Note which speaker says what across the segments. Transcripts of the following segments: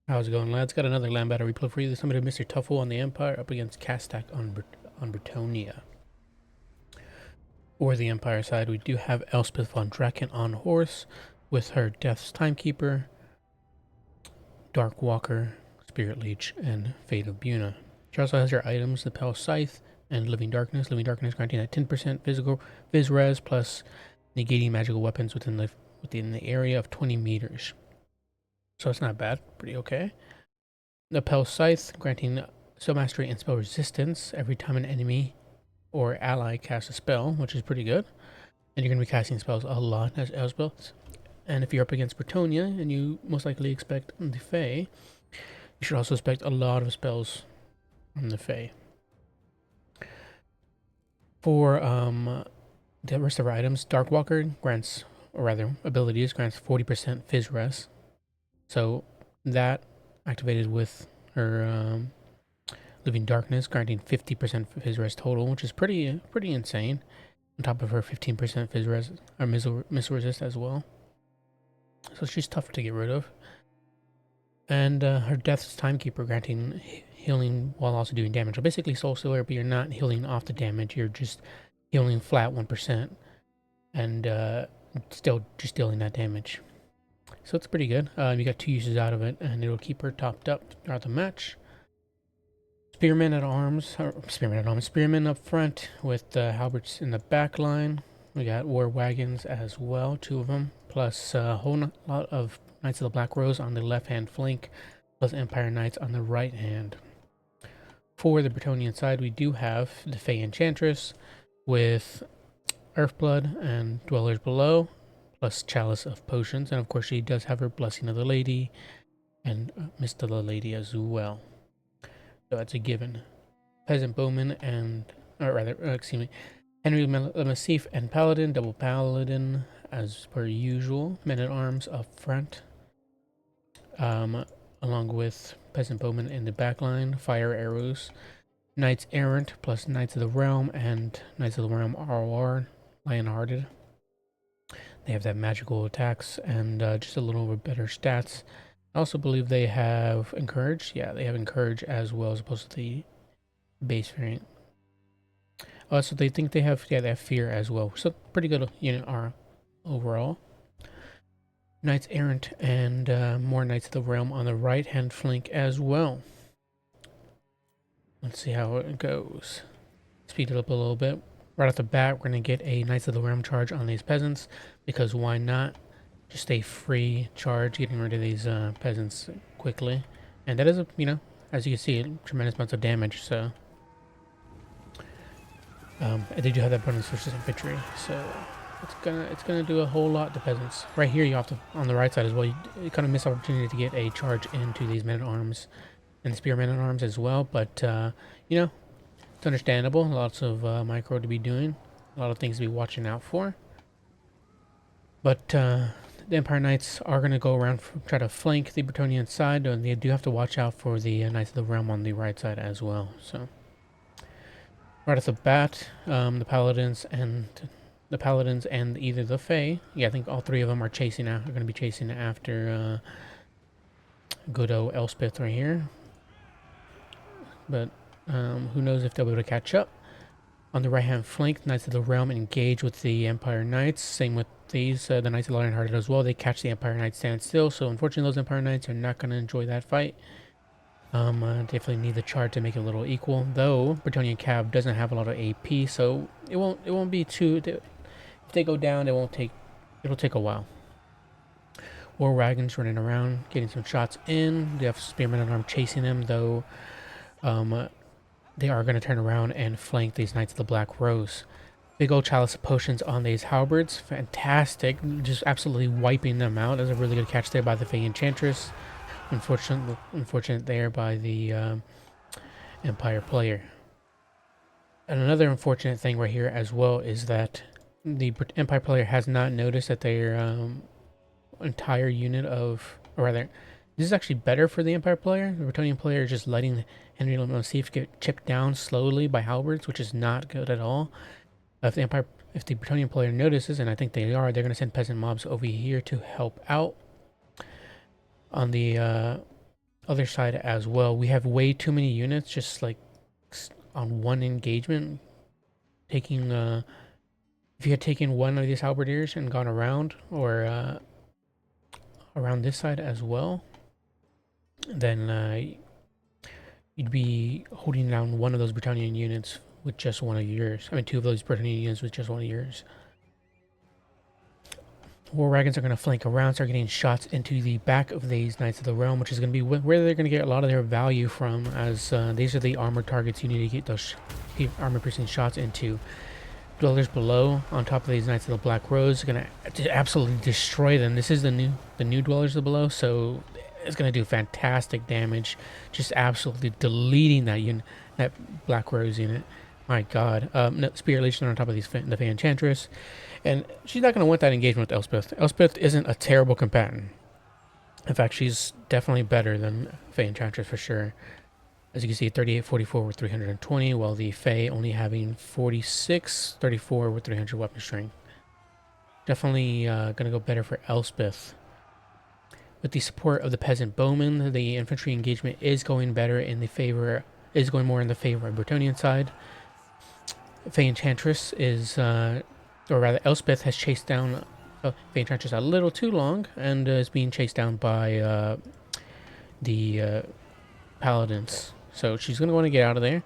Speaker 1: How's it going, lads? Got another land battle replay for you. This time to Mr. Tuffle on the Empire up against Castak on Bretonnia. For the Empire side, we do have Elspeth von Draken on horse with her Death's Timekeeper, Dark Walker, Spirit Leech, and Fate of Buna. She also has her items, the Pale Scythe and Living Darkness. Living Darkness granting that 10% physical res plus negating magical weapons within the area of 20 meters. So it's not bad, pretty okay. The Pale Scythe, granting spell mastery and spell resistance every time an enemy or ally casts a spell, which is pretty good. And you're going to be casting spells a lot as Elspeth. And if you're up against Bretonnia, and you most likely expect the Fay, you should also expect a lot of spells from the Fay. For the rest of our items, Darkwalker grants, or rather, abilities grants 40% Fizz Res. So that activated with her Living Darkness, granting 50% Fizz Res total, which is pretty insane. On top of her 15% Fizz Res, or Missile Resist as well. So she's tough to get rid of. And her Death's Timekeeper, granting healing while also doing damage. So basically Soul Stealer, but you're not healing off the damage, you're just healing flat 1%. And still just dealing that damage. So it's pretty good. You got 2 uses out of it, and it'll keep her topped up throughout the match. Spearmen up front with halberds in the back line. We got war wagons as well, 2 of them, plus a whole lot of Knights of the Black Rose on the left-hand flank, plus Empire Knights on the right hand. For the Bretonnian side, we do have the Fay Enchantress with Earthblood and Dwellers Below, plus Chalice of Potions, and of course she does have her Blessing of the Lady and Mist of the Lady as well. So that's a given. Peasant Bowman and, or rather, excuse me, Henry Massif and Paladin, double Paladin as per usual. Men at Arms up front, along with Peasant Bowman in the back line. Fire Arrows, Knights Errant plus Knights of the Realm and Knights of the Realm ROR, Lionhearted. They have that magical attacks and just a little bit better stats. I also believe they have Encourage. Yeah, they have Encourage as well as opposed to the base variant. So they think they have, yeah, they have Fear as well. So pretty good unit are overall. Knights Errant and more Knights of the Realm on the right hand flank as well. Let's see how it goes. Speed it up a little bit. Right off the bat, we're going to get a Knights of the Realm charge on these peasants, because why not? Just a free charge, getting rid of these peasants quickly. And that is, as you can see, tremendous amounts of damage, so... they do have that bonus versus infantry, so it's gonna do a whole lot to peasants. Right here, you have to, on the right side as well, you kind of miss opportunity to get a charge into these men-at-arms and the spear men-at-arms as well, but, it's understandable. Lots of micro to be doing, a lot of things to be watching out for. But the Empire Knights are going to go around, try to flank the Bretonnian side, and they do have to watch out for the Knights of the Realm on the right side as well. So, right off the bat, the Paladins and either the Fay, yeah, I think all 3 of them are chasing out. They're going to be chasing after good old Elspeth right here. But who knows if they'll be able to catch up. On the right-hand flank, Knights of the Realm engage with the Empire Knights. Same with these, the Knights of the Lionhearted as well. They catch the Empire Knights stand still, so unfortunately those Empire Knights are not going to enjoy that fight. Definitely need the charge to make it a little equal, though Bretonnian Cav doesn't have a lot of AP, so it won't be too... If they go down, it'll take a while. War wagons running around, getting some shots in. They have Spearmen at Arm chasing them, though they are going to turn around and flank these Knights of the Black Rose. Big old Chalice of Potions on these halberds. Fantastic. Just absolutely wiping them out. That's a really good catch there by the Fay Enchantress. Unfortunate there by the Empire player. And another unfortunate thing right here as well is that the Empire player has not noticed that their entire unit of... Or rather, this is actually better for the Empire player. The Bretonnian player is just letting Henry Massif get chipped down slowly by halberds, which is not good at all. If the Bretonnian player notices, and I think they are, they're going to send peasant mobs over here to help out on the other side as well. We have way too many units just like on one engagement. Taking, if you had taken one of these halberdiers and gone around, or around this side as well, then you'd be holding down one of those Bretonnian units with just one of yours. I mean, two of those Bretonnian units with just one of yours. War wagons are going to flank around, start getting shots into the back of these Knights of the Realm, which is going to be where they're going to get a lot of their value from, as these are the armored targets you need to get those armor piercing shots into. Dwellers below, on top of these Knights of the Black Rose, are going to absolutely destroy them. This is the new Dwellers below, so it's going to do fantastic damage, just absolutely deleting that Black Rose unit. My God. No, Spirit Legion on top of the Fay Enchantress. And she's not going to want that engagement with Elspeth. Elspeth isn't a terrible combatant. In fact, she's definitely better than Fay Enchantress for sure. As you can see, 38-44 with 320, while the Fay only having 46-34 with 300 weapon strength. Definitely going to go better for Elspeth. With the support of the Peasant Bowman, the infantry engagement is going better in the favor, is going more in the favor of Bretonnian side. Fay Enchantress is, or rather, Elspeth has chased down Fay Enchantress a little too long and is being chased down by the Paladins. So she's going to want to get out of there.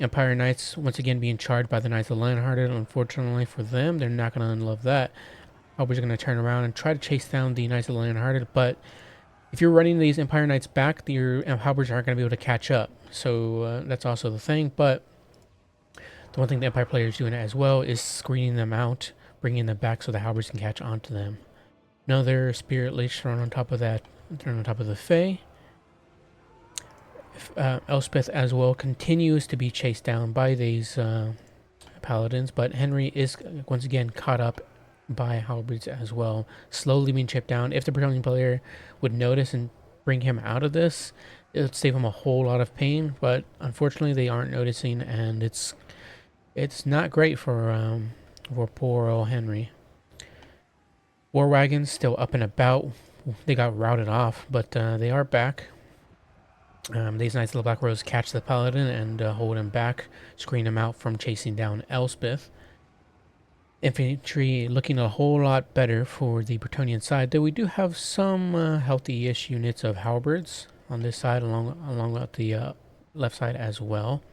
Speaker 1: Empire Knights, once again, being charged by the Knights of the Lionhearted. Unfortunately for them, they're not going to love that. Halberds are going to turn around and try to chase down the Knights of the Lionhearted, but if you're running these Empire Knights back, your Halberds aren't going to be able to catch up. So that's also the thing, but the one thing the Empire player is doing as well is screening them out, bringing them back so the Halberds can catch onto them. Another Spirit Lich thrown on top of that, thrown on top of the Fay. Elspeth as well continues to be chased down by these Paladins, but Henry is once again caught up by Halberds as well, slowly being chipped down. If the Bretonnian player would notice and bring him out of this, it would save him a whole lot of pain, but unfortunately they aren't noticing, and it's not great for poor old Henry. War wagons still up and about. They got routed off, but they are back. These Knights of the Black Rose catch the Paladin and hold him back, screen him out from chasing down Elspeth. Infantry looking a whole lot better for the Bretonnian side, though we do have some healthy-ish units of halberds on this side, along with the left side as well.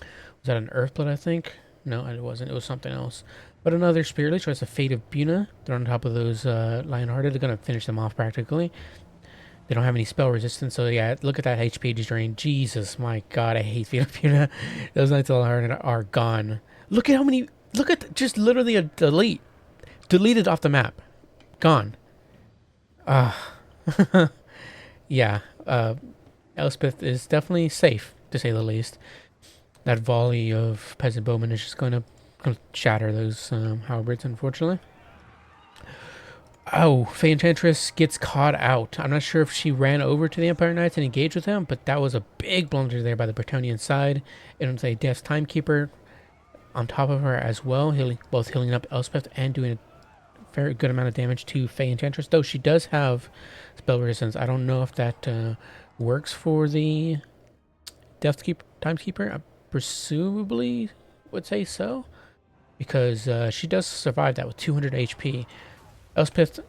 Speaker 1: Was that an Earthblood, I think? No, it wasn't. It was something else. But another Spirit Lich, that's a Fate of Buna. They're on top of those Lionhearted. They're going to finish them off practically. They don't have any spell resistance, so yeah, look at that HP drain. Jesus, my God, I hate Fate of Buna. Those Knights of the Lionhearted are gone. Look at how many... Look at just literally a delete. Deleted off the map. Gone. Yeah. Elspeth is definitely safe, to say the least. That volley of Peasant Bowman is just going to shatter those halberds, unfortunately. Oh, Fay Enchantress gets caught out. I'm not sure if she ran over to the Empire Knights and engaged with them, but that was a big blunder there by the Bretonnian side. It was a Death's Timekeeper on top of her as well, both healing up Elspeth and doing a very good amount of damage to Fay Enchantress, though she does have spell resistance. I don't know if that works for the Timekeeper. I presumably would say so, because she does survive that with 200 HP. Elspeth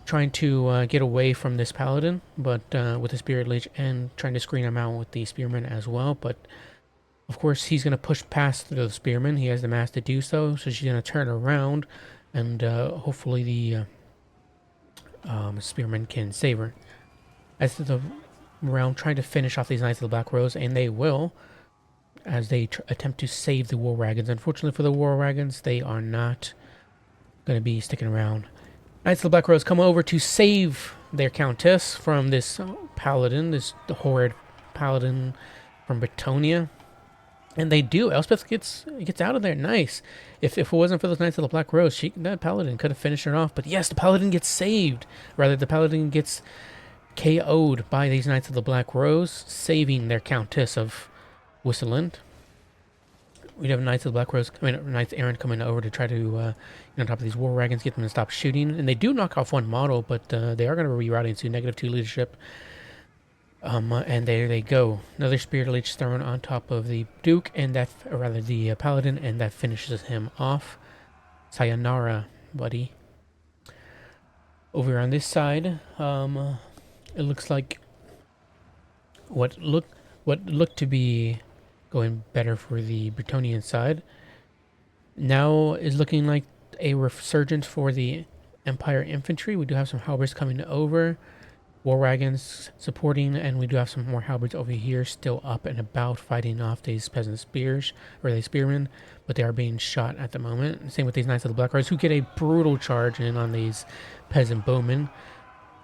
Speaker 1: trying to get away from this Paladin, but with the Spirit Lich, and trying to screen him out with the Spearman as well, but of course, he's going to push past the Spearman. He has the mass to do so, so she's going to turn around, and hopefully the Spearman can save her. As the round trying to finish off these Knights of the Black Rose, and they will, as they attempt to save the War Wagons. Unfortunately for the War Wagons, they are not going to be sticking around. Knights of the Black Rose come over to save their Countess from this Paladin, this horrid Paladin from Bretonnia. And they do. Elspeth gets out of there. Nice. If it wasn't for those Knights of the Black Rose, that Paladin could have finished her off. But yes, the Paladin gets saved. Rather, the Paladin gets KO'd by these Knights of the Black Rose, saving their Countess of Whistleland. We have Knights of the Black Rose, Knights Errant coming over to try to, on top of these war wagons, get them to stop shooting. And they do knock off one model, but they are going to reroute into -2 leadership. And there they go. Another Spirit Leech thrown on top of the Duke, and that, or rather the Paladin, and that finishes him off. Sayonara, buddy. Over on this side, it looks like what looked to be going better for the Bretonnian side now is looking like a resurgence for the Empire infantry. We do have some halberds coming over, war wagons supporting, and we do have some more halberds over here still up and about fighting off these peasant spears, or the spearmen, but they are being shot at the moment. Same with these Knights of the Black Rose, who get a brutal charge in on these peasant bowmen.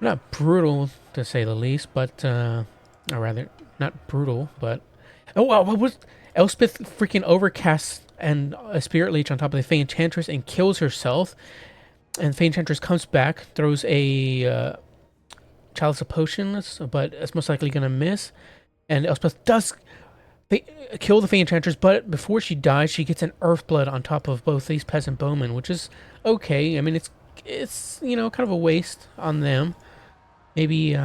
Speaker 1: Not brutal, to say the least, but, or rather, not brutal, but... Oh, wow, what was... Elspeth freaking overcasts and a Spirit Leech on top of the Fay Enchantress and kills herself. And Fay Enchantress comes back, throws a Chalice of Potions, but it's most likely going to miss. And Elspeth does kill the Fay Enchantress, but before she dies, she gets an Earthblood on top of both these peasant bowmen, which is okay. I mean, it's kind of a waste on them. Maybe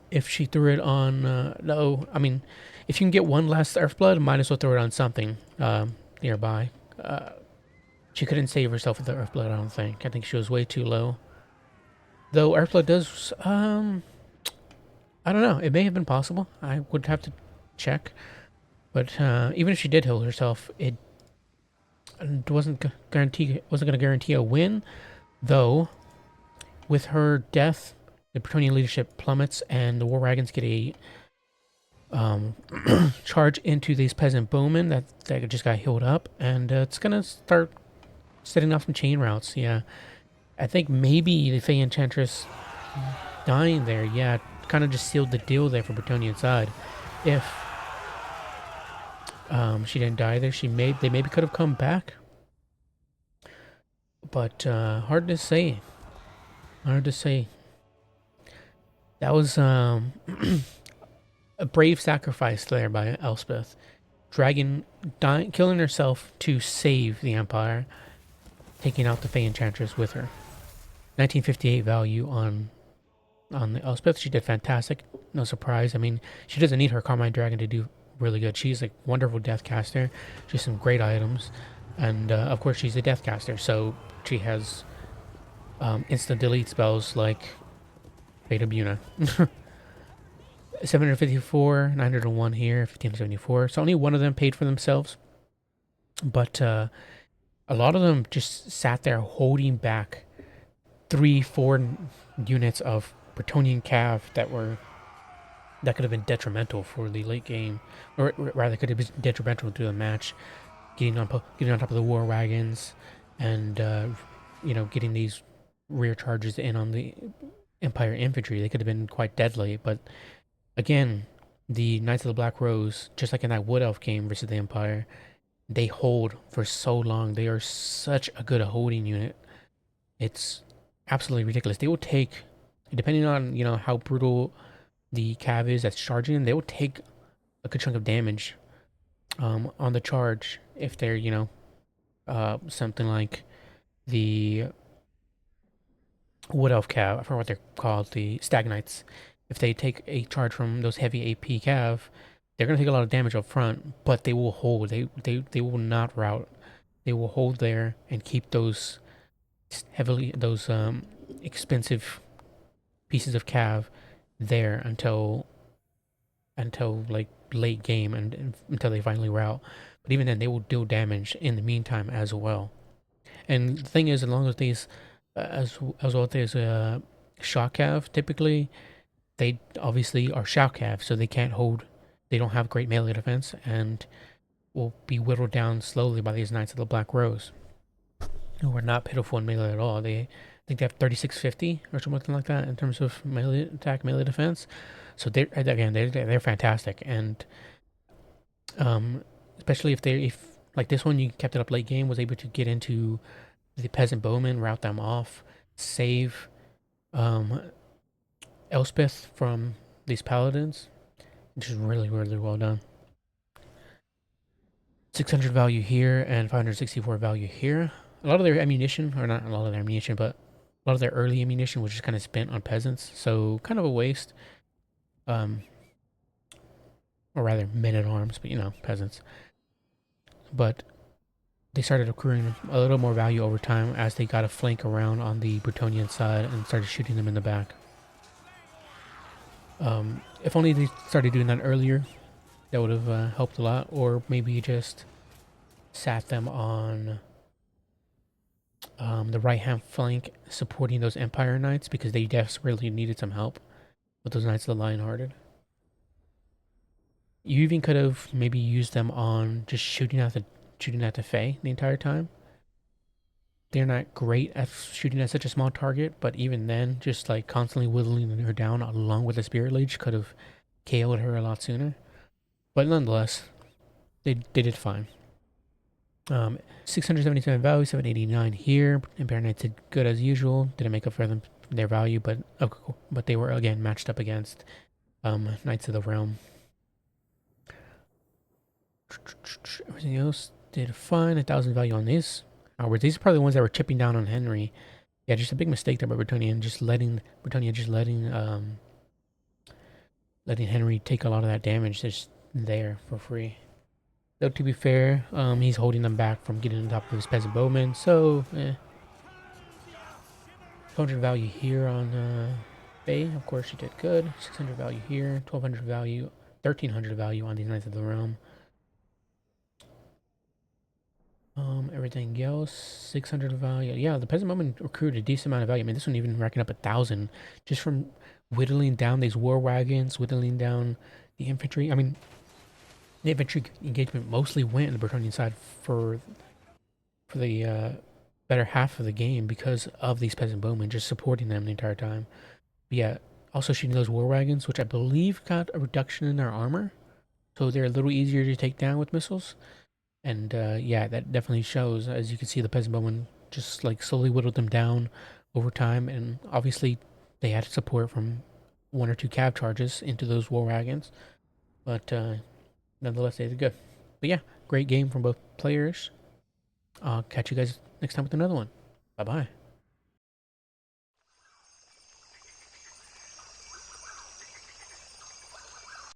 Speaker 1: if she threw it on... no, I mean, if you can get one last Earthblood, might as well throw it on something nearby. She couldn't save herself with the Earthblood, I don't think. I think she was way too low. Though Earthblood does... I don't know. It may have been possible. I would have to check. But even if she did heal herself, it wasn't going to guarantee a win. Though, with her death, the Bretonnian leadership plummets, and the war wagons get a charge into these peasant bowmen that just got healed up, and it's gonna start setting off some chain routes. Yeah, I think maybe the Fay Enchantress dying there, yeah, kind of just sealed the deal there for Bretonnian side. If she didn't die there, they maybe could have come back, but hard to say. Hard to say. That was a brave sacrifice there by Elspeth. Killing herself to save the Empire, taking out the Fay Enchantress with her. 1958 value on the Elspeth. She did fantastic. No surprise. I mean, she doesn't need her Carmine Dragon to do really good. She's a wonderful Deathcaster. She has some great items. And, of course, she's a Deathcaster, so she has instant delete spells like Beta Buna. 754, 901 here, 1574. So only one of them paid for themselves. But a lot of them just sat there holding back 3-4 units of Bretonnian cav that could have been detrimental for the late game, or rather could have been detrimental to the match. Getting on top of the war wagons, and getting these rear charges in on the Empire infantry. They could have been quite deadly, but again, the Knights of the Black Rose, just like in that Wood Elf game versus the Empire, they hold for so long. They are such a good holding unit. It's absolutely ridiculous. They will take, depending on how brutal the cav is that's charging, they will take a good chunk of damage on the charge if they're something like the Wood Elf cav. I forgot what they're called, the Stag Knights. If they take a charge from those heavy AP cav, they're gonna take a lot of damage up front, but they will hold. They will not rout. They will hold there and keep those expensive pieces of cav there until like late game and until they finally rout. But even then, they will deal damage in the meantime as well. And the thing is, as long as these as well as there's a shock cav, typically they obviously are shock cav, so they can't hold. They don't have great melee defense and will be whittled down slowly by these Knights of the Black Rose, who are not pitiful in melee at all. I think they have 3650 or something like that in terms of melee attack, melee defense. So they're fantastic, and especially if like this one, you kept it up late game, was able to get into the peasant bowmen, rout them off, save Elspeth from these paladins, which is really, really well done. 600 value here and 564 value here. A lot of their ammunition, or not a lot of their ammunition, but a lot of their early ammunition was just kind of spent on peasants, so kind of a waste. Um, or rather, men at arms, but you know, peasants. But they started accruing a little more value over time as they got a flank around on the Bretonnian side and started shooting them in the back. If only they started doing that earlier, that would have helped a lot, or maybe just sat them on the right-hand flank supporting those Empire Knights because they desperately needed some help with those Knights of the Lionhearted. You even could have maybe used them on just shooting at the Fay the entire time. They're not great at shooting at such a small target, but even then, just like constantly whittling her down along with the Spirit Leech could have KO'd her a lot sooner. But nonetheless, they did fine. 677 value, 789 here. Empire Knights did good as usual. Didn't make up for their value, but they were again matched up against Knights of the Realm. Everything else did fine. 1,000 value on these. However, these are probably the ones that were chipping down on Henry. Yeah, just a big mistake there by Bretonnia, and just letting Henry take a lot of that damage just there for free. Though to be fair, he's holding them back from getting on top of his peasant bowman, so 200 value here on Fay. Of course, she did good. 600 value here, 1,200 value, 1,300 value on these Knights of the Realm. Everything else, 600 value. Yeah, the peasant bowman accrued a decent amount of value. I mean, this one even racking up 1,000 just from whittling down these war wagons, whittling down the infantry. I mean, the infantry engagement mostly went on the Bretonnian side for the better half of the game because of these peasant bowmen just supporting them the entire time. But yeah, also shooting those war wagons, which I believe got a reduction in their armor, so they're a little easier to take down with missiles. And yeah, that definitely shows. As you can see, the peasant bowmen just like slowly whittled them down over time, and obviously they had support from one or two cav charges into those war wagons. But nonetheless, they did good. But yeah, great game from both players. I'll catch you guys next time with another one. Bye bye.